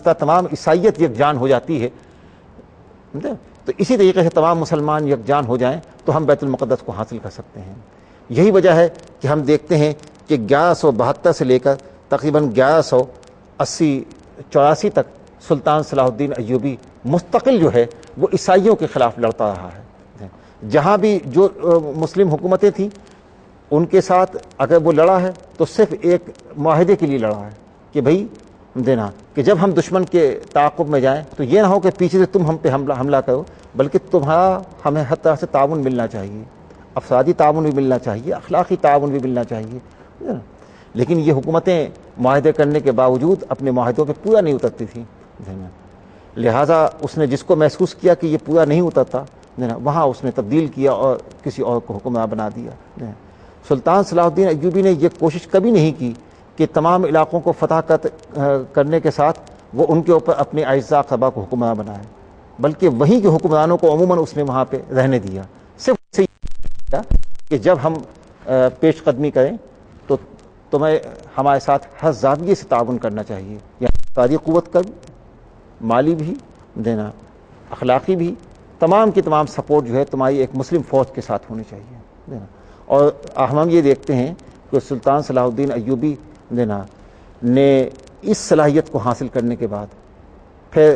تمام عیسائیت یکجان ہو جاتی ہے. تو اسی طریقے سے تمام مسلمان یکجان ہو جائیں تو ہم بیت المقدس کو حاصل کر سکتے ہیں. یہی وجہ ہے کہ ہم دیکھتے ہیں کہ 1172 سے لے کر تقریباً 1180-84 تک سلطان صلاح الدین ایوبی مستقل جو ہے وہ عیسائیوں کے خلاف لڑتا رہا ہے. جہاں بھی جو مسلم حکومتیں تھیں ان کے ساتھ اگر وہ لڑا ہے تو صرف ایک معاہدے کے لیے لڑا ہے کہ بھئی دینا کہ جب ہم دشمن کے تعاقب میں جائیں تو یہ نہ ہو کہ پیچھے سے تم ہم پہ حملہ کرو، بلکہ تمہارا ہمیں ہر طرح سے تعاون ملنا چاہیے، افرادی تعاون بھی ملنا چاہیے، اخلاقی تعاون بھی ملنا چاہیے. لیکن یہ حکومتیں معاہدے کرنے کے باوجود اپنے معاہدوں پہ پورا نہیں اترتی تھیں. لہٰذا اس نے جس کو محسوس کیا کہ یہ پورا نہیں اترتا وہاں اس نے تبدیل کیا اور کسی اور کو حکمران بنا دیا. سلطان صلاح الدین ایوبی نے یہ کوشش کبھی نہیں کی کہ تمام علاقوں کو فتح کرنے کے ساتھ وہ ان کے اوپر اپنے اعزاء اقربا کو حکمران بنائے، بلکہ وہیں کے حکمرانوں کو عموماً اس نے وہاں پہ رہنے دیا. صرف کہ جب ہم پیش قدمی کریں تو تمہیں ہمارے ساتھ ہر زاویے سے تعاون کرنا چاہیے، یعنی اقتصادی قوت کا بھی، مالی بھی دینا، اخلاقی بھی، تمام کی تمام سپورٹ جو ہے تمہاری ایک مسلم فوج کے ساتھ ہونی چاہیے دینا. اور ہم یہ دیکھتے ہیں کہ سلطان صلاح الدین ایوبی دینا نے اس صلاحیت کو حاصل کرنے کے بعد پھر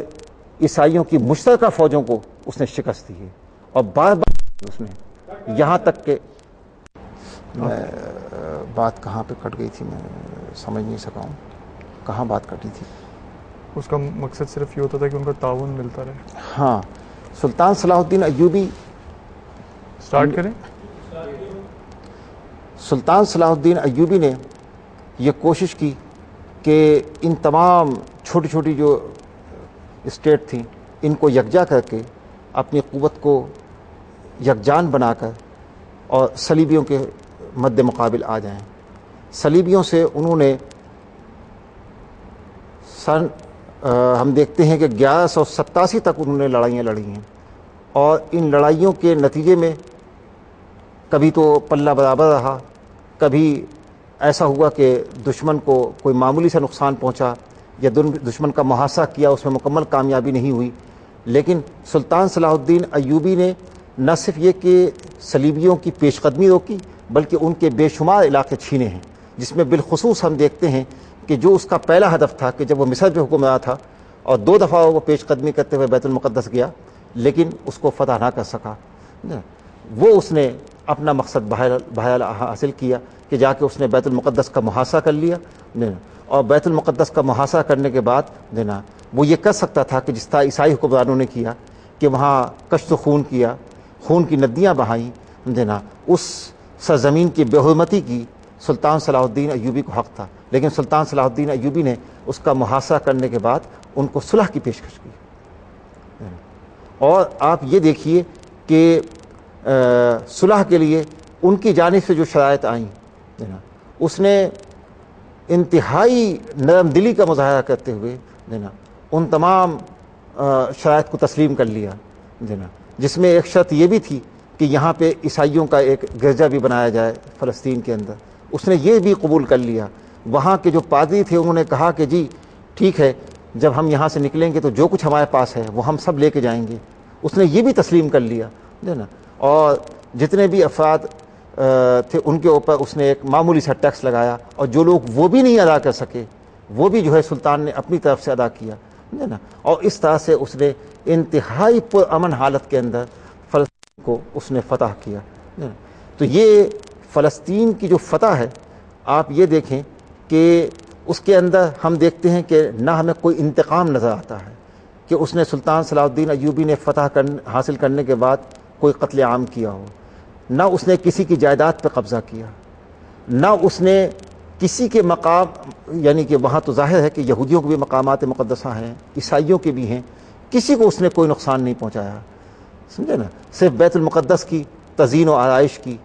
عیسائیوں کی مشترکہ فوجوں کو اس نے شکست دی ہے، اور بار بار اس نے یہاں تک کہ بات کہاں پہ کٹ گئی تھی میں سمجھ نہیں سکا ہوں، کہاں بات کٹی تھی. اس کا مقصد صرف یہ ہوتا تھا کہ ان کا تعاون ملتا رہے. ہاں، سلطان صلاح الدین ایوبی سٹارٹ کریں. سلطان صلاح الدین ایوبی نے یہ کوشش کی کہ ان تمام چھوٹی چھوٹی جو اسٹیٹ تھیں ان کو یکجا کر کے اپنی قوت کو یکجان بنا کر اور صلیبیوں کے مد مقابل آ جائیں. صلیبیوں سے انہوں نے ہم دیکھتے ہیں کہ 1187 تک انہوں نے لڑائیاں لڑی ہیں، اور ان لڑائیوں کے نتیجے میں کبھی تو پلہ برابر رہا، کبھی ایسا ہوا کہ دشمن کو کوئی معمولی سا نقصان پہنچا یا دشمن کا محاصرہ کیا، اس میں مکمل کامیابی نہیں ہوئی. لیکن سلطان صلاح الدین ایوبی نے نہ صرف یہ کہ صلیبیوں کی پیش قدمی روکی بلکہ ان کے بے شمار علاقے چھینے ہیں، جس میں بالخصوص ہم دیکھتے ہیں کہ جو اس کا پہلا ہدف تھا کہ جب وہ مصر پہ حکمران تھا اور 2 دفعہ وہ پیش قدمی کرتے ہوئے بیت المقدس گیا لیکن اس کو فتح نہ کر سکا، وہ اس نے اپنا مقصد بہرحال حاصل کیا کہ جا کے اس نے بیت المقدس کا محاصرہ کر لیا. اور بیت المقدس کا محاصرہ کرنے کے بعد وہ یہ کر سکتا تھا کہ جس طرح عیسائی حکمرانوں نے کیا کہ وہاں کشت و خون کیا، خون کی ندیاں بہائیں، اس سرزمین کی بے حرمتی کی سلطان صلاح الدین ایوبی کو حق تھا. لیکن سلطان صلاح الدین ایوبی نے اس کا محاصرہ کرنے کے بعد ان کو صلح کی پیشکش کی. اور آپ یہ دیکھیے کہ صلح کے لیے ان کی جانب سے جو شرائط آئیں اس نے انتہائی نرم دلی کا مظاہرہ کرتے ہوئے ان تمام شرائط کو تسلیم کر لیا، جس میں ایک شرط یہ بھی تھی کہ یہاں پہ عیسائیوں کا ایک گرجا بھی بنایا جائے فلسطین کے اندر. اس نے یہ بھی قبول کر لیا. وہاں کے جو پادری تھے انہوں نے کہا کہ جی ٹھیک ہے، جب ہم یہاں سے نکلیں گے تو جو کچھ ہمارے پاس ہے وہ ہم سب لے کے جائیں گے. اس نے یہ بھی تسلیم کر لیا اور جتنے بھی افراد تھے ان کے اوپر اس نے ایک معمولی سا ٹیکس لگایا، اور جو لوگ وہ بھی نہیں ادا کر سکے وہ بھی جو ہے سلطان نے اپنی طرف سے ادا کیا. اور اس طرح سے اس نے انتہائی پرامن حالت کے اندر فلسطین کو اس نے فتح کیا. تو یہ فلسطین کی جو فتح ہے آپ یہ دیکھیں کہ اس کے اندر ہم دیکھتے ہیں کہ نہ ہمیں کوئی انتقام نظر آتا ہے کہ اس نے سلطان صلاح الدین ایوبی نے فتح حاصل کرنے کے بعد کوئی قتل عام کیا ہو، نہ اس نے کسی کی جائیداد پہ قبضہ کیا، نہ اس نے کسی کے مقام، یعنی کہ وہاں تو ظاہر ہے کہ یہودیوں کے بھی مقامات مقدسہ ہیں، عیسائیوں کے بھی ہیں، کسی کو اس نے کوئی نقصان نہیں پہنچایا. سمجھے نا؟ صرف بیت المقدس کی تزئین و آرائش کی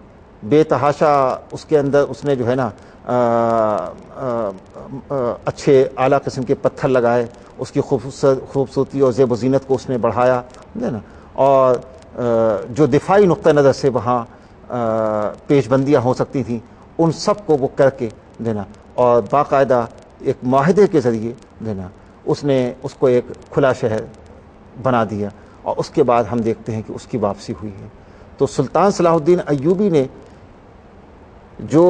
بے تحاشا اس کے اندر اس نے جو ہے نا اچھے اعلیٰ قسم کے پتھر لگائے، اس کی خوبصورتی اور زیب و زینت کو اس نے بڑھایا نا. اور جو دفاعی نقطہ نظر سے وہاں پیش بندیاں ہو سکتی تھیں ان سب کو وہ کر کے دینا، اور باقاعدہ ایک معاہدے کے ذریعے دینا اس نے اس کو ایک کھلا شہر بنا دیا، اور اس کے بعد ہم دیکھتے ہیں کہ اس کی واپسی ہوئی ہے۔ تو سلطان صلاح الدین ایوبی نے جو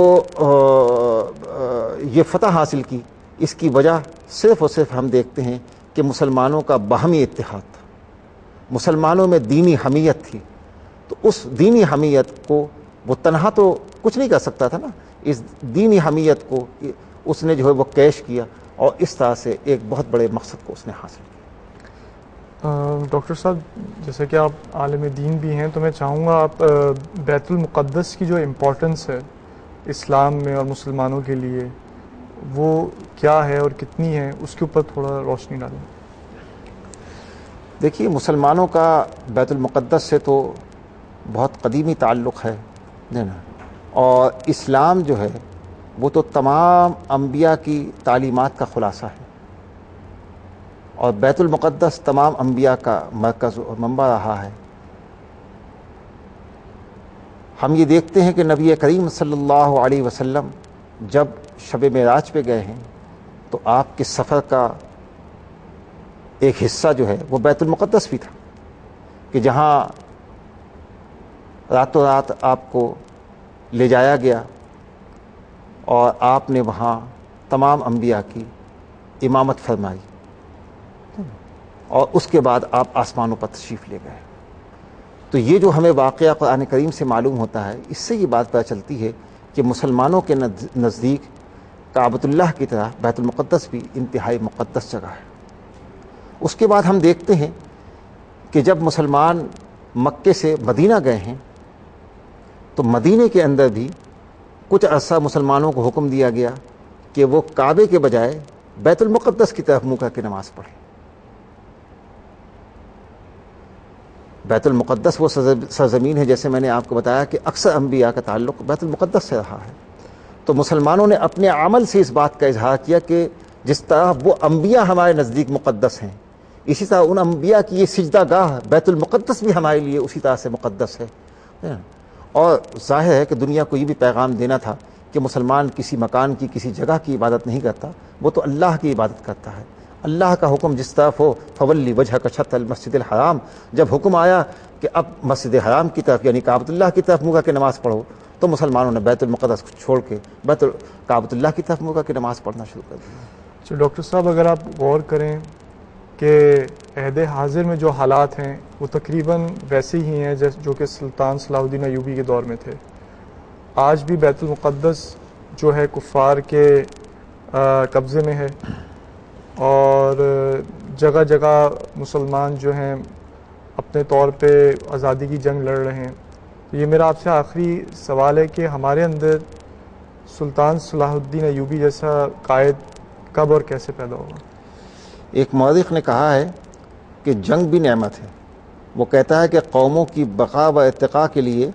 یہ فتح حاصل کی، اس کی وجہ صرف اور صرف ہم دیکھتے ہیں کہ مسلمانوں کا باہمی اتحاد تھا، مسلمانوں میں دینی حمیت تھی۔ تو اس دینی حمیت کو وہ تنہا تو کچھ نہیں کر سکتا تھا نا، اس دینی حمیت کو اس نے جو ہے وہ کیش کیا، اور اس طرح سے ایک بہت بڑے مقصد کو اس نے حاصل کیا۔ ڈاکٹر صاحب، جیسے کہ آپ عالم دین بھی ہیں، تو میں چاہوں گا آپ بیت المقدس کی جو امپورٹنس ہے اسلام میں اور مسلمانوں کے لیے، وہ کیا ہے اور کتنی ہے، اس کے اوپر تھوڑا روشنی ڈالیں۔ دیکھیے، مسلمانوں کا بیت المقدس سے تو بہت قدیمی تعلق ہے نا، اور اسلام جو ہے وہ تو تمام انبیاء کی تعلیمات کا خلاصہ ہے، اور بیت المقدس تمام انبیاء کا مرکز اور منبع رہا ہے۔ ہم یہ دیکھتے ہیں کہ نبی کریم صلی اللہ علیہ وسلم جب شب معراج پہ گئے ہیں تو آپ کے سفر کا ایک حصہ جو ہے وہ بیت المقدس بھی تھا، کہ جہاں راتوں رات آپ کو لے جایا گیا، اور آپ نے وہاں تمام انبیاء کی امامت فرمائی، اور اس کے بعد آپ آسمانوں پر تشریف لے گئے۔ تو یہ جو ہمیں واقعہ قرآن کریم سے معلوم ہوتا ہے، اس سے یہ بات پتہ چلتی ہے کہ مسلمانوں کے نزدیک کعبۃ اللہ کی طرح بیت المقدس بھی انتہائی مقدس جگہ ہے۔ اس کے بعد ہم دیکھتے ہیں کہ جب مسلمان مکے سے مدینہ گئے ہیں تو مدینے کے اندر بھی کچھ عرصہ مسلمانوں کو حکم دیا گیا کہ وہ کعبے کے بجائے بیت المقدس کی طرف منہ کر کے نماز پڑھیں۔ بیت المقدس وہ سرزمین ہے، جیسے میں نے آپ کو بتایا کہ اکثر انبیاء کا تعلق بیت المقدس سے رہا ہے۔ تو مسلمانوں نے اپنے عمل سے اس بات کا اظہار کیا کہ جس طرح وہ انبیاء ہمارے نزدیک مقدس ہیں، اسی طرح ان انبیاء کی یہ سجدہ گاہ بیت المقدس بھی ہمارے لیے اسی طرح سے مقدس ہے۔ اور ظاہر ہے کہ دنیا کو یہ بھی پیغام دینا تھا کہ مسلمان کسی مکان کی، کسی جگہ کی عبادت نہیں کرتا، وہ تو اللہ کی عبادت کرتا ہے۔ اللہ کا حکم جس طرف ہو، فولی وجہک شطر المسجد الحرام، جب حکم آیا کہ اب مسجد حرام کی طرف یعنی کعبۃ اللہ کی طرف منہ کر کے نماز پڑھو، تو مسلمانوں نے بیت المقدس کو چھوڑ کے کعبۃ اللہ کی طرف منہ کر کے نماز پڑھنا شروع کر دیا۔ تو ڈاکٹر صاحب، اگر آپ غور کریں کہ عہد حاضر میں جو حالات ہیں وہ تقریباً ویسے ہی ہیں جو کہ سلطان صلاح الدین ایوبی کے دور میں تھے۔ آج بھی بیت المقدس جو ہے کفار کے قبضے میں ہے، اور جگہ جگہ مسلمان جو ہیں اپنے طور پہ آزادی کی جنگ لڑ رہے ہیں۔ تو یہ میرا آپ سے آخری سوال ہے کہ ہمارے اندر سلطان صلاح الدین ایوبی جیسا قائد کب اور کیسے پیدا ہوگا؟ ایک مورخ نے کہا ہے کہ جنگ بھی نعمت ہے۔ وہ کہتا ہے کہ قوموں کی بقا و ارتقاء کے لیے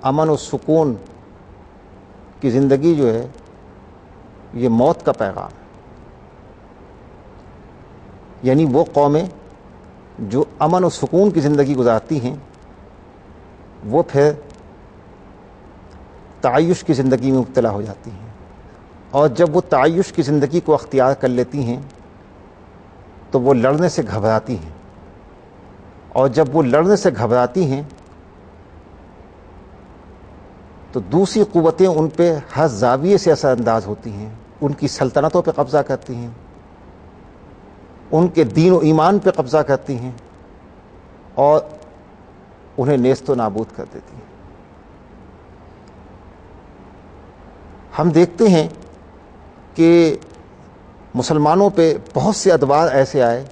امن و سکون کی زندگی جو ہے یہ موت کا پیغام ہے۔ یعنی وہ قومیں جو امن و سکون کی زندگی گزارتی ہیں وہ پھر تعیش کی زندگی میں مبتلا ہو جاتی ہیں، اور جب وہ تعیش کی زندگی کو اختیار کر لیتی ہیں تو وہ لڑنے سے گھبراتی ہیں، اور جب وہ لڑنے سے گھبراتی ہیں تو دوسری قوتیں ان پہ ہر زاویے سے اثر انداز ہوتی ہیں، ان کی سلطنتوں پہ قبضہ کرتی ہیں، ان کے دین و ایمان پہ قبضہ کرتی ہیں، اور انہیں نیست و نابود کر دیتی ہیں۔ ہم دیکھتے ہیں کہ مسلمانوں پہ بہت سے ادوار ایسے آئے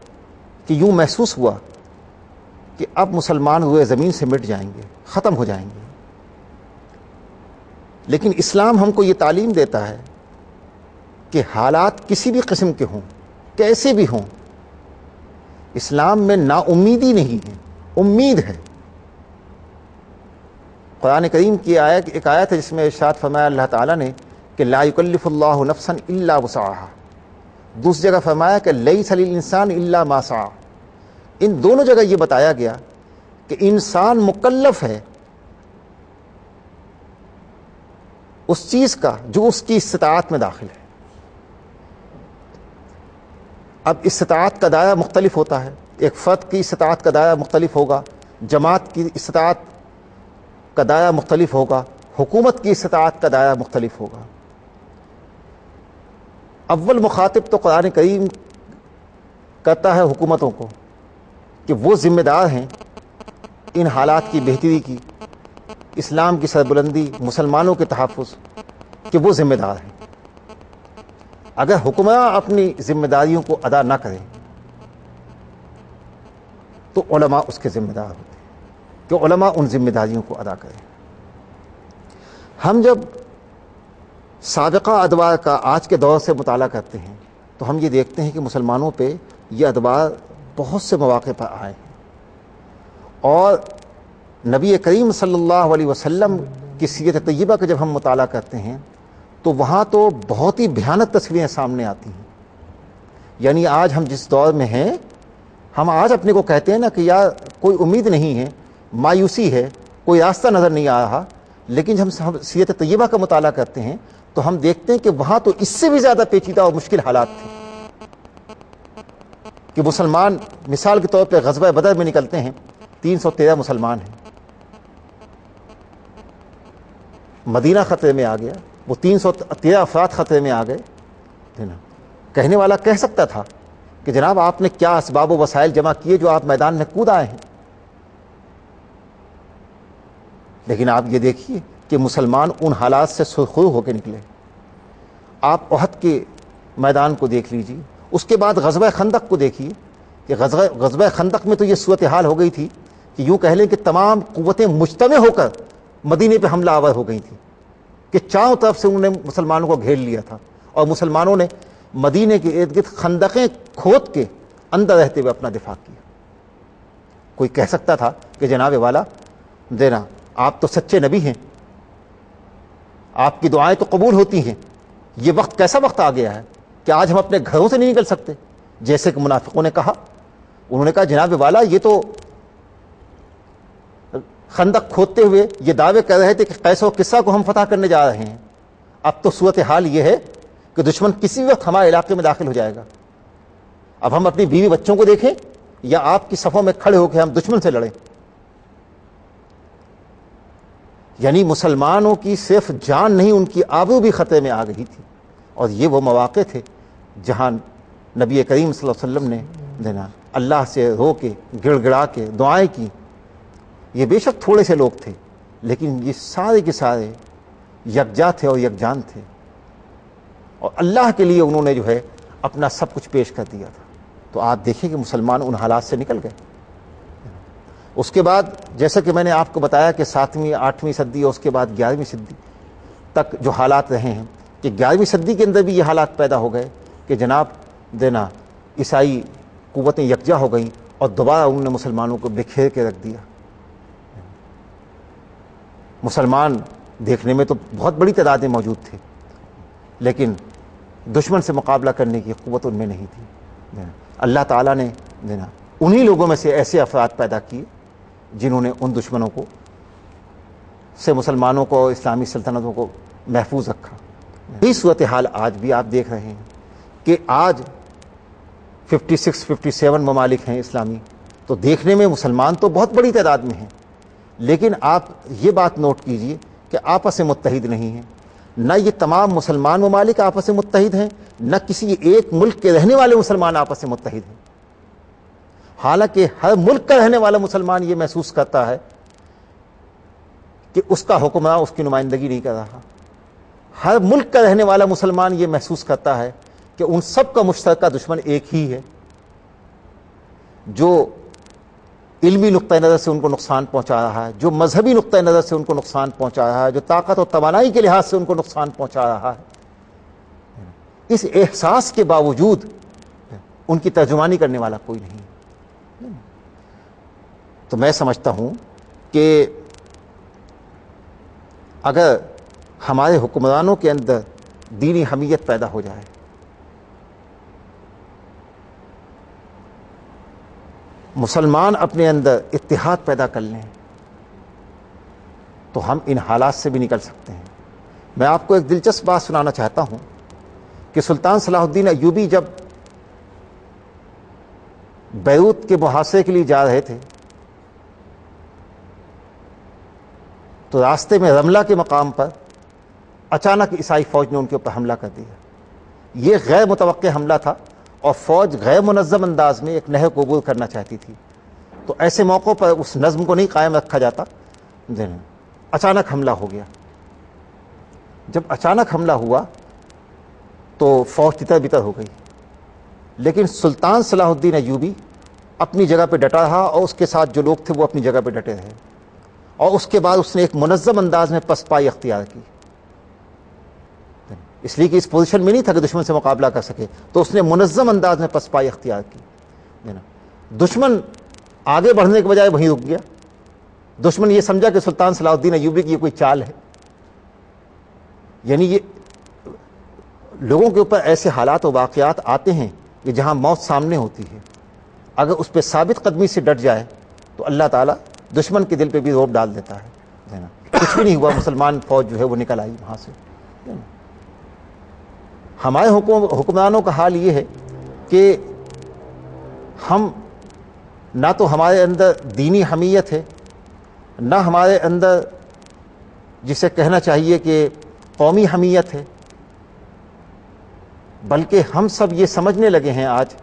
کہ یوں محسوس ہوا کہ اب مسلمان ہوئے زمین سے مٹ جائیں گے، ختم ہو جائیں گے۔ لیکن اسلام ہم کو یہ تعلیم دیتا ہے کہ حالات کسی بھی قسم کے ہوں، کیسے بھی ہوں، اسلام میں نا امیدی نہیں ہے، امید ہے۔ قرآن کریم کی ایک آیت ہے جس میں ارشاد فرمایا اللہ تعالیٰ نے کہ لا یکلف اللہ نفسا الا وسعها، دوسری جگہ فرمایا کہ لیس للانسان الا ما سعى۔ ان دونوں جگہ یہ بتایا گیا کہ انسان مکلف ہے اس چیز کا جو اس کی استطاعت میں داخل ہے۔ اب استطاعت کا دائرہ مختلف ہوتا ہے، ایک فرد کی استطاعت کا دائرہ مختلف ہوگا، جماعت کی استطاعت کا دائرہ مختلف ہوگا، حکومت کی استطاعت کا دائرہ مختلف ہوگا۔ اول مخاطب تو قرآن کریم کرتا ہے حکومتوں کو کہ وہ ذمہ دار ہیں ان حالات کی بہتری کی، اسلام کی سربلندی، مسلمانوں کے تحفظ، کہ وہ ذمہ دار ہیں۔ اگر حکمراں اپنی ذمہ داریوں کو ادا نہ کریں تو علماء اس کے ذمہ دار ہوتے ہیں کہ علماء ان ذمہ داریوں کو ادا کریں۔ ہم جب سابقہ ادوار کا آج کے دور سے مطالعہ کرتے ہیں تو ہم یہ دیکھتے ہیں کہ مسلمانوں پہ یہ ادوار بہت سے مواقع پر آئے ہیں، اور نبی کریم صلی اللہ علیہ وسلم کی سیرت طیبہ کا جب ہم مطالعہ کرتے ہیں تو وہاں تو بہت ہی بھیانک تصویریں سامنے آتی ہیں۔ یعنی آج ہم جس دور میں ہیں، ہم آج اپنے کو کہتے ہیں نا کہ یار کوئی امید نہیں ہے، مایوسی ہے، کوئی راستہ نظر نہیں آ رہا، لیکن جب ہم سیرت طیبہ کا مطالعہ کرتے ہیں تو ہم دیکھتے ہیں کہ وہاں تو اس سے بھی زیادہ پیچیدہ اور مشکل حالات تھے کہ مسلمان مثال کے طور پہ غزوہ بدر میں نکلتے ہیں، 313 مسلمان ہیں، مدینہ خطرے میں آ گیا، وہ 313 افراد خطرے میں آ گئے۔ کہنے والا کہہ سکتا تھا کہ جناب آپ نے کیا اسباب و وسائل جمع کیے جو آپ میدان میں کود آئے ہیں، لیکن آپ یہ دیکھیے کہ مسلمان ان حالات سے سرخرو ہو کے نکلے۔ آپ احد کے میدان کو دیکھ لیجیے، اس کے بعد غزوہ خندق کو دیکھیے کہ غزوہ خندق میں تو یہ صورتحال ہو گئی تھی کہ یوں کہہ لیں کہ تمام قوتیں مجتمع ہو کر مدینے پہ حملہ آور ہو گئی تھیں کہ چاروں طرف سے انہوں نے مسلمانوں کو گھیر لیا تھا، اور مسلمانوں نے مدینے کے ارد گرد خندقیں کھود کے اندر رہتے ہوئے اپنا دفاع کیا۔ کوئی کہہ سکتا تھا کہ جناب والا دینا آپ تو سچے نبی ہیں، آپ کی دعائیں تو قبول ہوتی ہیں، یہ وقت کیسا وقت آ گیا ہے کہ آج ہم اپنے گھروں سے نہیں نکل سکتے؟ جیسے کہ منافقوں نے کہا، انہوں نے کہا جناب والا یہ تو خندق کھودتے ہوئے یہ دعوے کر رہے تھے کہ قیس و کسریٰ کو ہم فتح کرنے جا رہے ہیں، اب تو صورتحال یہ ہے کہ دشمن کسی وقت ہمارے علاقے میں داخل ہو جائے گا، اب ہم اپنی بیوی بچوں کو دیکھیں یا آپ کی صفوں میں کھڑے ہو کے ہم دشمن سے لڑیں۔ یعنی مسلمانوں کی صرف جان نہیں، ان کی آبرو بھی خطرے میں آ گئی تھی، اور یہ وہ مواقع تھے جہاں نبی کریم صلی اللہ علیہ وسلم نے دینا اللہ سے رو کے گڑ گڑا کے دعائیں کی۔ یہ بے شک تھوڑے سے لوگ تھے، لیکن یہ سارے کے سارے یکجا تھے اور یکجان تھے، اور اللہ کے لیے انہوں نے جو ہے اپنا سب کچھ پیش کر دیا تھا۔ تو آپ دیکھیں کہ مسلمان ان حالات سے نکل گئے۔ اس کے بعد جیسا کہ میں نے آپ کو بتایا کہ 7ویں 8ویں صدی اور اس کے بعد 11ویں صدی تک جو حالات رہے ہیں، کہ 11ویں صدی کے اندر بھی یہ حالات پیدا ہو گئے کہ جناب دینا عیسائی قوتیں یکجا ہو گئیں اور دوبارہ انہوں نے مسلمانوں کو بکھیر کے رکھ دیا۔ مسلمان دیکھنے میں تو بہت بڑی تعداد میں موجود تھے، لیکن دشمن سے مقابلہ کرنے کی قوت ان میں نہیں تھی۔ اللہ تعالیٰ نے دینا انہی لوگوں میں سے ایسے افراد پیدا کیے جنہوں نے ان دشمنوں کو سے مسلمانوں کو، اسلامی سلطنتوں کو محفوظ رکھا۔ یہی صورتحال آج بھی آپ دیکھ رہے ہیں کہ آج 56-57 ممالک ہیں اسلامی، تو دیکھنے میں مسلمان تو بہت بڑی تعداد میں ہیں، لیکن آپ یہ بات نوٹ کیجئے کہ آپس میں متحد نہیں ہیں۔ نہ یہ تمام مسلمان ممالک آپس میں متحد ہیں، نہ کسی ایک ملک کے رہنے والے مسلمان آپس میں متحد ہیں۔ حالانکہ ہر ملک کا رہنے والا مسلمان یہ محسوس کرتا ہے کہ اس کا حکمراں اس کی نمائندگی نہیں کر رہا۔ ہر ملک کا رہنے والا مسلمان یہ محسوس کرتا ہے کہ ان سب کا مشترکہ دشمن ایک ہی ہے، جو علمی نقطۂ نظر سے ان کو نقصان پہنچا رہا ہے، جو مذہبی نقطۂ نظر سے ان کو نقصان پہنچا رہا ہے، جو طاقت اور توانائی کے لحاظ سے ان کو نقصان پہنچا رہا ہے۔ اس احساس کے باوجود ان کی ترجمانی کرنے والا کوئی نہیں۔ تو میں سمجھتا ہوں کہ اگر ہمارے حکمرانوں کے اندر دینی حمیت پیدا ہو جائے، مسلمان اپنے اندر اتحاد پیدا کر لیں، تو ہم ان حالات سے بھی نکل سکتے ہیں۔ میں آپ کو ایک دلچسپ بات سنانا چاہتا ہوں کہ سلطان صلاح الدین ایوبی جب بیروت کے محاصرے کے لیے جا رہے تھے تو راستے میں رملہ کے مقام پر اچانک عیسائی فوج نے ان کے اوپر حملہ کر دیا. یہ غیر متوقع حملہ تھا اور فوج غیر منظم انداز میں ایک نہر کو عبور کرنا چاہتی تھی. تو ایسے موقعوں پر اس نظم کو نہیں قائم رکھا جاتا. اچانک حملہ ہو گیا. جب اچانک حملہ ہوا تو فوج تتر بتر ہو گئی. لیکن سلطان صلاح الدین ایوبی اپنی جگہ پہ ڈٹا رہا اور اس کے ساتھ جو لوگ تھے وہ اپنی جگہ پہ ڈٹے رہے. اور اس کے بعد اس نے ایک منظم انداز میں پسپائی اختیار کی. اس لیے کہ اس پوزیشن میں نہیں تھا کہ دشمن سے مقابلہ کر سکے, تو اس نے منظم انداز میں پسپائی اختیار کی. دشمن آگے بڑھنے کے بجائے وہیں رک گیا. دشمن یہ سمجھا کہ سلطان صلاح الدین ایوبی کی یہ کوئی چال ہے. یعنی یہ لوگوں کے اوپر ایسے حالات و واقعات آتے ہیں کہ جہاں موت سامنے ہوتی ہے, اگر اس پہ ثابت قدمی سے ڈٹ جائے تو اللہ تعالیٰ دشمن کے دل پہ بھی رعب ڈال دیتا ہے. کچھ بھی نہیں ہوا, مسلمان فوج جو ہے وہ نکل آئی وہاں سے. ہمارے حکمرانوں کا حال یہ ہے کہ ہم نہ تو ہمارے اندر دینی حمیت ہے, نہ ہمارے اندر جسے کہنا چاہیے کہ قومی حمیت ہے, بلکہ ہم سب یہ سمجھنے لگے ہیں آج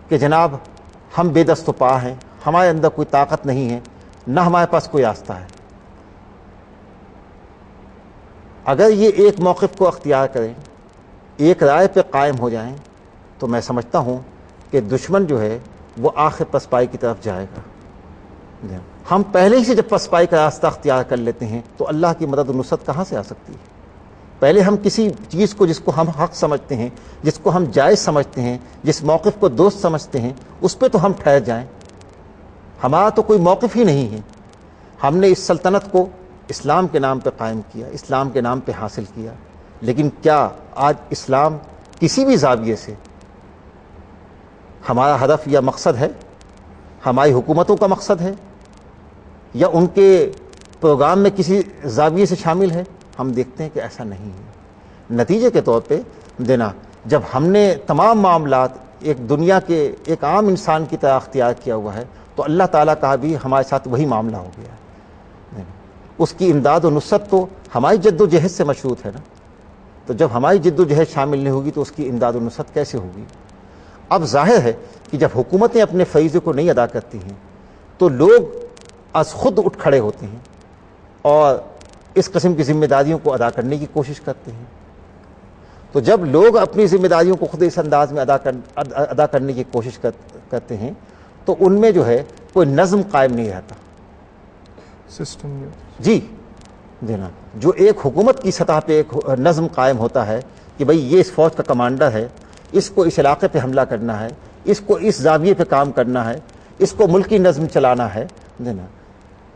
کہ جناب ہم بے دست و پا ہیں, ہمارے اندر کوئی طاقت نہیں ہے, نہ ہمارے پاس کوئی راستہ ہے. اگر یہ ایک موقف کو اختیار کریں, ایک رائے پہ قائم ہو جائیں, تو میں سمجھتا ہوں کہ دشمن جو ہے وہ آخر پسپائی کی طرف جائے گا. ہم پہلے ہی سے جب پسپائی کا راستہ اختیار کر لیتے ہیں تو اللہ کی مدد و نصرت کہاں سے آ سکتی ہے؟ پہلے ہم کسی چیز کو جس کو ہم حق سمجھتے ہیں, جس کو ہم جائز سمجھتے ہیں, جس موقف کو دوست سمجھتے ہیں, اس پہ تو ہم ٹھہر جائیں. ہمارا تو کوئی موقف ہی نہیں ہے. ہم نے اس سلطنت کو اسلام کے نام پہ قائم کیا, اسلام کے نام پہ حاصل کیا, لیکن کیا آج اسلام کسی بھی زاویے سے ہمارا ہدف یا مقصد ہے, ہماری حکومتوں کا مقصد ہے, یا ان کے پروگرام میں کسی زاویے سے شامل ہے؟ ہم دیکھتے ہیں کہ ایسا نہیں ہے. نتیجے کے طور پہ دینا جب ہم نے تمام معاملات ایک دنیا کے ایک عام انسان کی طرح اختیار کیا ہوا ہے, تو اللہ تعالیٰ کا بھی ہمارے ساتھ وہی معاملہ ہو گیا ہے. اس کی امداد و نصرت تو ہماری جد و جہد سے مشروط ہے نا. تو جب ہماری جد و جہد شامل نہیں ہوگی تو اس کی امداد و نصرت کیسے ہوگی؟ اب ظاہر ہے کہ جب حکومتیں اپنے فریضے کو نہیں ادا کرتی ہیں تو لوگ از خود اٹھ کھڑے ہوتے ہیں اور اس قسم کی ذمہ داریوں کو ادا کرنے کی کوشش کرتے ہیں. تو جب لوگ اپنی ذمہ داریوں کو خود اس انداز میں ادا کرنے کی کوشش کرتے ہیں تو ان میں جو ہے کوئی نظم قائم نہیں رہتا. سسٹم جی دینا جو ایک حکومت کی سطح پہ ایک نظم قائم ہوتا ہے کہ بھئی یہ اس فوج کا کمانڈر ہے, اس کو اس علاقے پہ حملہ کرنا ہے, اس کو اس زاویے پہ کام کرنا ہے, اس کو ملکی نظم چلانا ہے دینا.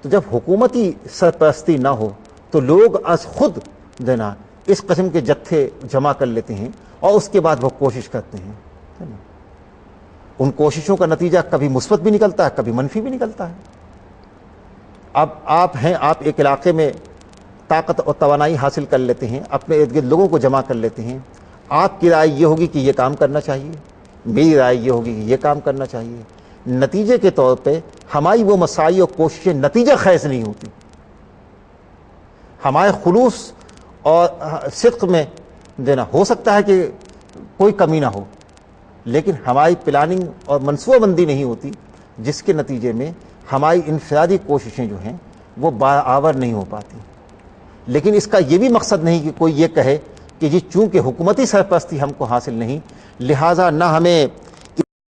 تو جب حکومتی سرپرستی نہ ہو تو لوگ از خود دینا اس قسم کے جتھے جمع کر لیتے ہیں اور اس کے بعد وہ کوشش کرتے ہیں. ان کوششوں کا نتیجہ کبھی مثبت بھی نکلتا ہے, کبھی منفی بھی نکلتا ہے. اب آپ ایک علاقے میں طاقت اور توانائی حاصل کر لیتے ہیں, اپنے ارد گرد لوگوں کو جمع کر لیتے ہیں. آپ کی رائے یہ ہوگی کہ یہ کام کرنا چاہیے, میری رائے یہ ہوگی کہ یہ کام کرنا چاہیے. نتیجے کے طور پہ ہماری وہ مساعی اور کوششیں نتیجہ خیز نہیں ہوتی. ہمارے خلوص اور صدق میں دینا ہو سکتا ہے کہ کوئی کمی نہ ہو, لیکن ہماری پلاننگ اور منصوبہ بندی نہیں ہوتی, جس کے نتیجے میں ہماری انفرادی کوششیں جو ہیں وہ برآور نہیں ہو پاتی. لیکن اس کا یہ بھی مقصد نہیں کہ کوئی یہ کہے کہ جی چونکہ حکومتی سرپرستی ہم کو حاصل نہیں, لہٰذا نہ ہمیں